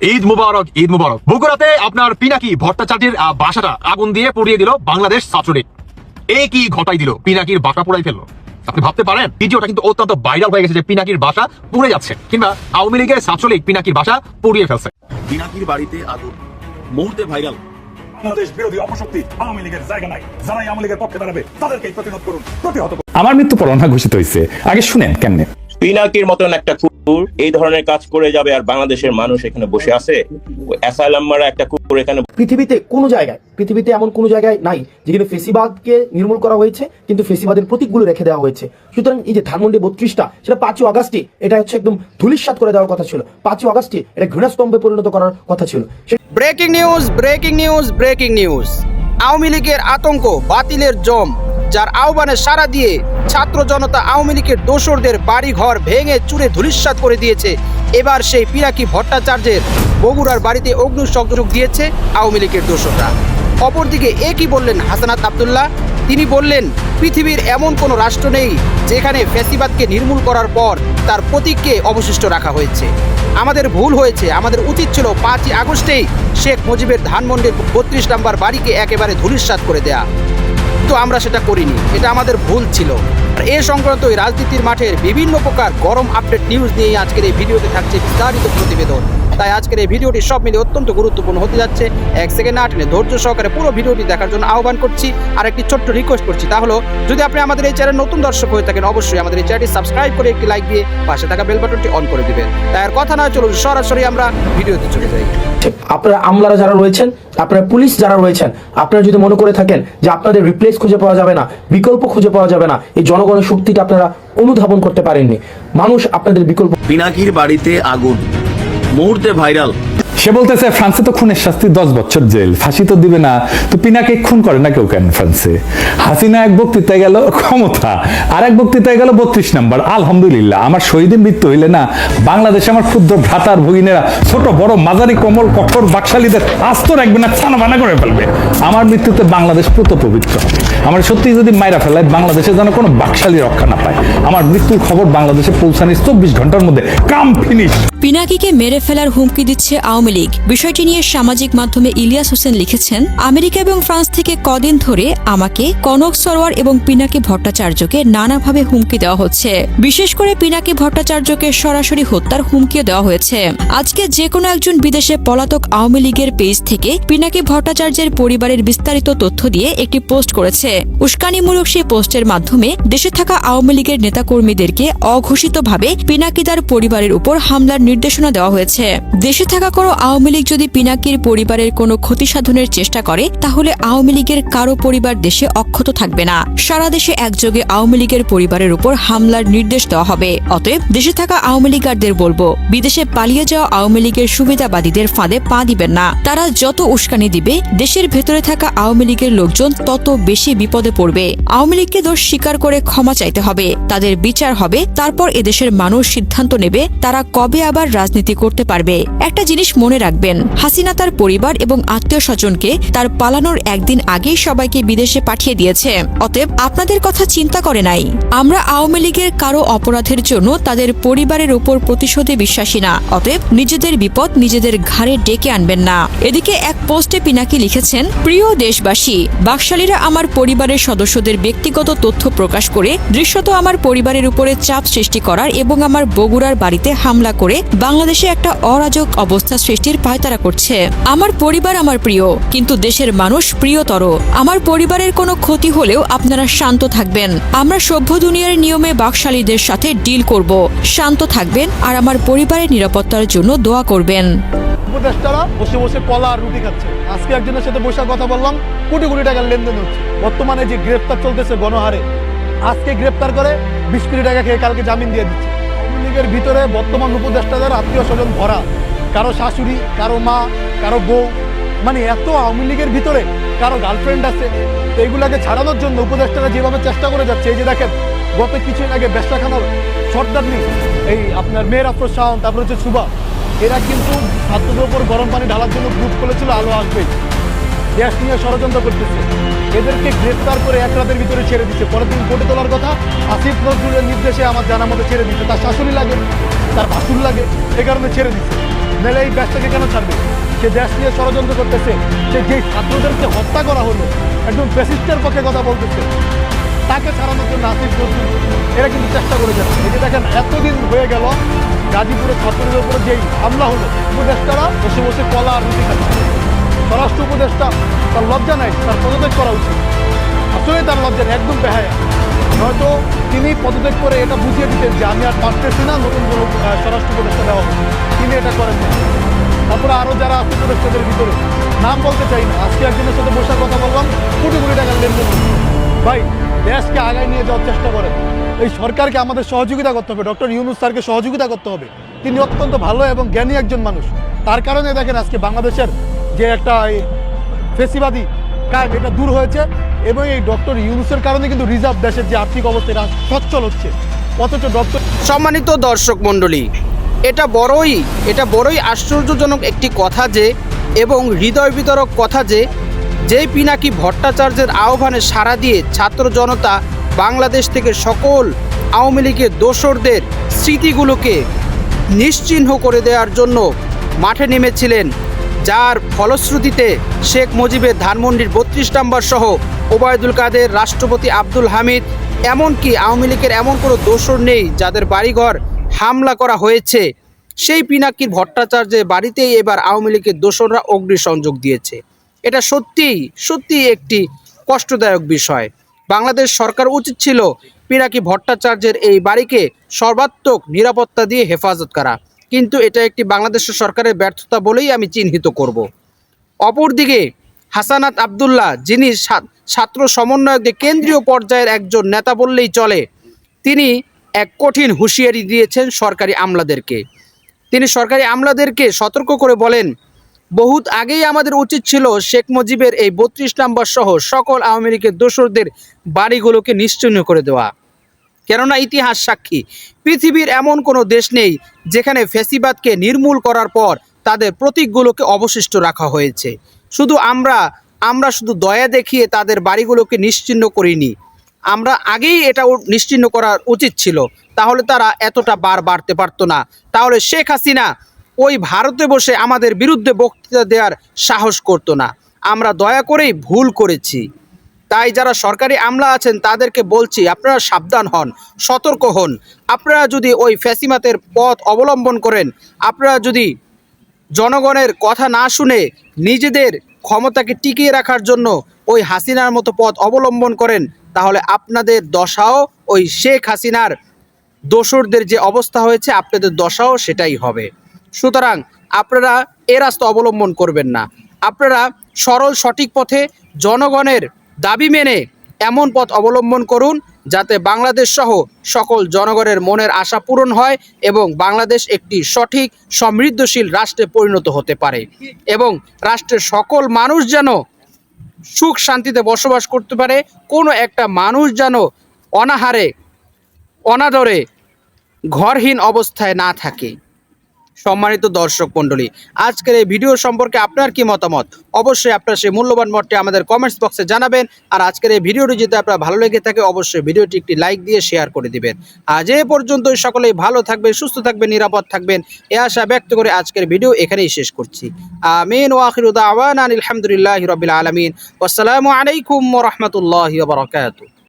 ঈদ মুবারক, ঈদ মুবারক। বগুড়াতে আপনার পিনাকি ভট্টাচার্যের বাসাটা আগুন দিয়ে পুড়িয়ে দিল বাংলাদেশ ছাত্রলীগ। এই কি ঘটাই দিল, পিনাকির বাসা পুড়াই ফেললো। আপনি ভাবতে পারেন ভিডিওটা কিন্তু অত্যন্ত ভাইরাল হয়ে গেছে যে পিনাকির বাসা পুড়ে যাচ্ছে, কিংবা আওয়ামী লীগের ছাত্রলীগ পিনাকির বাসা পুড়িয়ে ফেলছে। পিনাকির বাড়িতে আগুন, মুহূর্তে ভাইরাল। বাংলাদেশ বিরোধী অপশক্তি আওয়ামী লীগের জায়গা নাই, যারাই আওয়ামী লীগের পক্ষে দাঁড়াবে তাদেরকে প্রতিরোধ করুন, প্রতিহত করুন। আমার মৃত্যু পরোয়ানা ঘোষিত হয়েছে, আগে শুনেন কেমনে। পিনাকির মতন একটা কুকুর এই ধরনের কাজ করে যাবে আর বাংলাদেশের মানুষ এখানে বসে আছে? অ্যাসাইলাম মারা একটা কুকুর এখানে। পৃথিবীতে এমন কোনো জায়গায় নাই যেখানে ফেসিবাদকে নির্মূল করা হয়েছে কিন্তু ফেসিবাদের প্রতীকগুলো রেখে দেওয়া হয়েছে। সুতরাং এই যে ধানমন্ডি 32টা, সেটা 5ই আগস্টে এটা হচ্ছে একদম ধূলিসাৎ করে দেওয়ার কথা ছিল। 5ই আগস্টে এটা ঘৃণাস্তম্ভে পরিণত করার কথা ছিল। Breaking news. আওয়ামী লীগের আতঙ্ক বাতিলের জম, যার আহ্বানে সাড়া দিয়ে ছাত্র জনতা আওয়ামী লীগের দোসরদের বাড়িঘর ভেঙে চুরে ধূলিসাৎ করে দিয়েছে। এবার সেই পিনাকি ভট্টাচার্যের বগুড়ার বাড়িতে অগ্নিসংযোগ দিয়েছে আওয়ামী লীগের দোসররা। অপরদিকে একই বললেন হাসানাত আব্দুল্লাহ। তিনি বললেন, পৃথিবীর এমন কোনো রাষ্ট্র নেই যেখানে ফ্যাসিবাদকে নির্মূল করার পর তার প্রতীককে অবশিষ্ট রাখা হয়েছে। আমাদের ভুল হয়েছে, আমাদের উচিত ছিল 5ই আগস্টেই শেখ মুজিবের ধানমন্ডির 32 নম্বর বাড়িকে একেবারে ধূলিসাৎ করে দেয়া, তো আমরা সেটা করিনি, এটা আমাদের ভুল ছিল। আর এ সংক্রান্ত এই রাজনীতির মাঠের বিভিন্ন প্রকার গরম আপডেট নিউজ নিয়ে আজকের এই ভিডিওতে থাকছে বিস্তারিত প্রতিবেদন। তাই আজকের এই ভিডিওটি সব মিলিয়ে অত্যন্ত গুরুত্বপূর্ণ হতে যাচ্ছে। 1 সেকেন্ড না টেনে ধৈর্য সহকারে পুরো ভিডিওটি দেখার জন্য আহ্বান করছি। আর একটি ছোট্ট রিকোয়েস্ট করছি, তা হলো যদি আপনি আমাদের এই চ্যানেল নতুন দর্শক হয়ে থাকেন, অবশ্যই আমাদের এই চ্যানেলটি সাবস্ক্রাইব করে একটি লাইক দিয়ে পাশে থাকা বেল বাটনটি অন করে দিবেন। তাই আর কথা নয়, চলুন সরাসরি আমরা ভিডিওতে চলে যাই। আপনারা আমলারা যারা রয়েছেন, আপনারা পুলিশ যারা রয়েছেন, আপনারা যদি মনে করে থাকেন যে আপনাদের রিপ্লেস খুঁজে পাওয়া যাবে না, বিকল্প খুঁজে পাওয়া যাবে না, এই জনগণের শক্তিটা আপনারা অনুধাবন করতে পারেননি। মানুষ আপনাদের বিকল্প। পিনাকির বাড়িতে আগুন, মুহূর্তে ভাইরাল। সে বলতেছে ফ্রান্সে তো খুনের শাস্তি 10 বছর জেল, ফাঁসি তো দিবে না, তো পিনাকে খুন করে না কেউ কেন ফ্রান্সে? হাসিনা এক বক্তৃতায় গেল ক্ষমতা, আর এক বক্তৃতায় গেল 32 নম্বর। আলহামদুলিল্লাহ, আমার শহীদের মৃত্যু হইলে না বাংলাদেশে আমার ক্ষুদ্র ভ্রাতার ভগিনেরা ছোট বড় মাঝারি কোমল কঠোর বাকশালীদের আস্ত রাখবে না, ছানা বানা করে ফেলবে। আমার মৃত্যুতে বাংলাদেশ পুত পবিত্র হবে। আমার সত্যি যদি মাইরা ফেলায় বাংলাদেশে যেন কোনো বাকশালী রক্ষা না পায়। আমার মৃত্যুর খবর বাংলাদেশে পৌঁছানি 24 ঘন্টার মধ্যে কাম ফিনিশ। পিনাকিকে মেরে ফেলার হুমকি দিচ্ছে আওয়ামী লীগ। বিষয়টি নিয়ে সামাজিক মাধ্যমে ইলিয়াস হোসেন লিখেছেন, আমেরিকা এবং ফ্রান্স থেকে কদিন ধরে আমাকে, কনক সরোয়ার এবং পিনাকি ভট্টাচার্যকে নানাভাবে হুমকি দেওয়া হচ্ছে। বিশেষ করে পিনাকি ভট্টাচার্যকে সরাসরি হত্যার হুমকিও দেওয়া হয়েছে। আজকে যে কোনো একজন বিদেশে পলাতক আওয়ামী লীগের পেজ থেকে পিনাকি ভট্টাচার্যের পরিবারের বিস্তারিত তথ্য দিয়ে একটি পোস্ট করেছে। উস্কানিমূলক সেই পোস্টের মাধ্যমে দেশে থাকা আওয়ামী লীগের নেতাকর্মীদেরকে অঘোষিতভাবে পিনাকিদার পরিবারের উপর হামলার নির্দেশনা দেওয়া হয়েছে। দেশে থাকা কোনো আওয়ামী লীগ যদি পিনাকির পরিবারের কোনো ক্ষতি সাধনের চেষ্টা করে, তাহলে আওয়ামী লীগের কারো পরিবার দেশে অক্ষত থাকবে না। সারা দেশে একযোগে আওয়ামী লীগের পরিবারের উপর হামলার নির্দেশ দেওয়া হবে। অতএব দেশে থাকা আওয়ামী লীগারদের বলবো, বিদেশে পালিয়ে যাওয়া আওয়ামী লীগের সুবিধাবাদীদের ফাঁদে পা দিবেন না। তারা যত উস্কানি দিবে, দেশের ভেতরে থাকা আওয়ামী লীগের লোকজন তত বেশি বিপদে পড়বে। আওয়ামী লীগকে দোষ স্বীকার করে ক্ষমা চাইতে হবে, তাদের বিচার হবে, তারপর এদেশের মানুষ সিদ্ধান্ত নেবে তারা কবে আবার রাজনীতি করতে পারবে। একটা জিনিস মনে রাখবেন, হাসিনা তার পরিবার এবং আত্মীয় স্বজনকে তার পালানোর একদিন আগেই সবাইকে বিদেশে পাঠিয়ে দিয়েছে। অতএব আপনাদের কথা চিন্তা করে নাই। আমরা আওয়ামী লীগের কারো অপরাধের জন্য তাদের পরিবারের উপর প্রতিশোধে বিশ্বাসী না। অতএব নিজেদের বিপদ নিজেদের ঘাড়ে ডেকে আনবেন না। এদিকে এক পোস্টে পিনাকি লিখেছেন, প্রিয় দেশবাসী, বাকশালীরা আমার পরিবারের সদস্যদের ব্যক্তিগত তথ্য প্রকাশ করে দৃশ্যত আমার পরিবারের উপরে চাপ সৃষ্টি করার এবং আমার বগুড়ার বাড়িতে হামলা করে বাংলাদেশে একটা অরাজক অবস্থা সৃষ্টির পায়তারা করছে। আমার পরিবার আমার প্রিয়, কিন্তু দেশের মানুষ প্রিয়তর। আমার পরিবারের কোনো ক্ষতি হলেও আপনারা শান্ত থাকবেন। আমরা সভ্য দুনিয়ার নিয়মে বাকশালীদের সাথে ডিল করব। শান্ত থাকবেন আর আমার পরিবারের নিরাপত্তার জন্য দোয়া করবেন। উপদেষ্টারা বসে বসে কলা আর রুটি খাচ্ছে। আজকে একজনের সাথে বসে কথা বললাম, কোটি কোটি টাকার লেনদেন হচ্ছে। বর্তমানে যে গ্রেফতার চলতেছে গণহারে, আজকে গ্রেফতার করে 20 কোটি টাকা খেয়ে কালকে জামিন দিয়ে দিচ্ছে। আওয়ামী লীগের ভিতরে বর্তমান উপদেষ্টাদের আত্মীয় স্বজন ভরা, কারো শাশুড়ি, কারো মা, কারো বউ, মানে এত আওয়ামী লীগের ভিতরে কারো গার্লফ্রেন্ড আছে। তো এইগুলাকে ছাড়ানোর জন্য উপদেষ্টারা যেভাবে চেষ্টা করে যাচ্ছে, এই যে দেখেন গত কিছুদিন আগে বেশ্যাখানার সর্দারনি এই আপনার মেয়ের আফরোজ শাওন, তারপর হচ্ছে সুবা, এরা কিন্তু ছাত্রদের উপর গরম পানি ঢালার জন্য গ্রুপ খুলেছিল, আলো আসবে, গ্যাস নিয়ে ষড়যন্ত্র করতেছে। এদেরকে গ্রেফতার করে এক রাতের ভিতরে ছেড়ে দিচ্ছে। পরের দিন কোর্টে তোলার কথা, আসিফ নজরুলের নির্দেশে আমার জানা মতো ছেড়ে দিচ্ছে। তার শাশুড়ি লাগে, তার ভাসুর লাগে, এ কারণে ছেড়ে দিচ্ছে। নাহলে এই দেশটাকে কেন ছাড়বে? সে দেশ নিয়ে ষড়যন্ত্র করতেছে, সে যেই ছাত্রদেরকে হত্যা করা হলো, একজন ফ্যাসিস্টের পক্ষে কথা বলতেছে, তাকে ছাড়ানোর জন্য আসিফ নজরুল এরা কিন্তু চেষ্টা করে যাচ্ছে। এই যে দেখেন, এতদিন হয়ে গেল গাজীপুরের ছাত্রদের উপরে যেই হামলা হলো, উপদেষ্টারা বসে বসে কলা আর রুটি খাচ্ছে। স্বরাষ্ট্র উপদেষ্টা, তার লজ্জা নাই, তার পদত্যাগ করা উচিত। আসলে তার লজ্জা নেই, একদম বেহায়া। হয়তো তিনি পদত্যাগ করে এটা বুঝিয়ে দিতেন যে আমি আর পারতেছি না, নতুন কোনো স্বরাষ্ট্র উপদেষ্টা দেওয়া হবে। তিনি এটা করেন না। তারপরে আরও যারা আছে উপদেষ্টাদের ভিতরে, নাম বলতে চাই না, আজকে একজনের সাথে বসার কথা বললাম, কোটি কোটি টাকার লেনদেন। ভাই, দেশকে আগায় নিয়ে যাওয়ার চেষ্টা করেন। এই সরকারকে আমাদের সহযোগিতা করতে হবে, ডক্টর ইউনূস স্যারকে সহযোগিতা করতে হবে। তিনি অত্যন্ত ভালো এবং জ্ঞানী একজন মানুষ। তার কারণে দেখেন আজকে বাংলাদেশের যে একটা ফেসিবাদী কাজ, এটা দূর হয়েছে। এবং এই ডক্টর ইউনূসের কারণে কিন্তু রিজার্ভ দেশের যে আর্থিক অবস্থা, এটা সচ্ছল হচ্ছে। অথচ ডক্টর সম্মানিত দর্শক মণ্ডলী, এটা বড়ই আশ্চর্যজনক একটি কথা যে, এবং হৃদয় বিতরক কথা যে, যেই পিনাকি ভট্টাচার্যের আহ্বানে সাড়া দিয়ে ছাত্র জনতা বাংলাদেশ থেকে সকল আওয়ামী লীগের দোসরদের স্মৃতিগুলোকে নিশ্চিহ্ন করে দেওয়ার জন্য মাঠে নেমেছিলেন, যার ফলশ্রুতিতে শেখ মুজিবের ধানমন্ডির 32 নম্বর সহ ওবায়দুল কাদের, রাষ্ট্রপতি আব্দুল হামিদ, এমনকি আওয়ামী লীগের এমন কোনো দোসর নেই যাদের বাড়িঘর হামলা করা হয়েছে। সেই পিনাকির ভট্টাচার্যের বাড়িতেই এবার আওয়ামী লীগের দোসররা অগ্নিসংযোগ দিয়েছে। এটা সত্যি একটি কষ্টদায়ক বিষয়। বাংলাদেশ সরকার উচিত ছিল পিনাকি ভট্টাচার্যের এই বাড়িকে সর্বাত্মক নিরাপত্তা দিয়ে হেফাজত করা, কিন্তু এটা একটি বাংলাদেশের সরকারের ব্যর্থতা বলেই আমি চিহ্নিত করব। অপরদিকে হাসানাত আব্দুল্লাহ, যিনি ছাত্র সমন্বয়কদের কেন্দ্রীয় পর্যায়ের একজন নেতা বললেই চলে, তিনি এক কঠিন হুঁশিয়ারি দিয়েছেন সরকারি আমলাদেরকে। তিনি সরকারি আমলাদেরকে সতর্ক করে বলেন, বহুত আগেই আমাদের উচিত ছিল শেখ মুজিবের এই 32 নম্বর সহ সকল আওয়ামী লীগের দোসরদের বাড়িগুলোকে নিশ্চিহ্ন করে দেওয়া। কেননা ইতিহাস সাক্ষী, পৃথিবীর এমন কোনো দেশ নেই যেখানে ফ্যাসিবাদকে নির্মূল করার পর তাদের প্রতীকগুলোকে অবশিষ্ট রাখা হয়েছে। শুধু আমরা শুধু দয়া দেখিয়ে তাদের বাড়িগুলোকে নিশ্চিহ্ন করিনি, আমরা আগেই এটা নিশ্চিহ্ন করা উচিত ছিল, তাহলে তারা এতটা বাড়তে পারতো না। তাহলে শেখ হাসিনা ওই ভারতে বসে আমাদের বিরুদ্ধে বক্তৃতা দেওয়ার সাহস করতো না। আমরা দয়া করেই ভুল করেছি। তাই যারা সরকারি আমলা আছেন তাদেরকে বলছি, আপনারা সাবধান হন, সতর্ক হন। আপনারা যদি ওই ফ্যাসিবাদের পথ অবলম্বন করেন, আপনারা যদি জনগণের কথা না শুনে নিজেদের ক্ষমতাকে টিকিয়ে রাখার জন্য ওই হাসিনার মতো পথ অবলম্বন করেন, তাহলে আপনাদের দশাও ওই শেখ হাসিনার দোসরদের যে অবস্থা হয়েছে, আপনাদের দশাও সেটাই হবে। সুতরাং আপনারা এ রাস্তা অবলম্বন করবেন না। আপনারা সরল সঠিক পথে জনগণের দাবি মেনে এমন পথ অবলম্বন করুন যাতে বাংলাদেশ সহ সকল জনগণের মনের আশা পূরণ হয় এবং বাংলাদেশ একটি সঠিক সমৃদ্ধশীল রাষ্ট্রে পরিণত হতে পারে এবং রাষ্ট্রের সকল মানুষ যেন সুখ শান্তিতে বসবাস করতে পারে। কোনো একটা মানুষ যেন অনাহারে অনাদরে ঘরহীন অবস্থায় না থাকে। সম্মানিত দর্শক মণ্ডলী, আজকের এই ভিডিও সম্পর্কে আপনার কি মতামত? অবশ্যই আপনার সেই মূল্যবান মতটি আমাদের কমেন্টস বক্সে জানাবেন। আর আজকের এই ভিডিওটি যদি আপনার ভালো লেগে থাকে, অবশ্যই ভিডিওটি একটি লাইক দিয়ে শেয়ার করে দিবেন। আজ এ পর্যন্তই, সকলেই ভালো থাকবেন, সুস্থ থাকবেন, নিরাপদ থাকবেন, এ আশা ব্যক্ত করে আজকের ভিডিও এখানেই শেষ করছি। আমিন ওয়া আখিরু দাওয়ানা আলহামদুলিল্লাহি রাব্বিল আলামিন। আসসালামু আলাইকুম ওয়া রাহমাতুল্লাহি ওয়া বারাকাতুহু।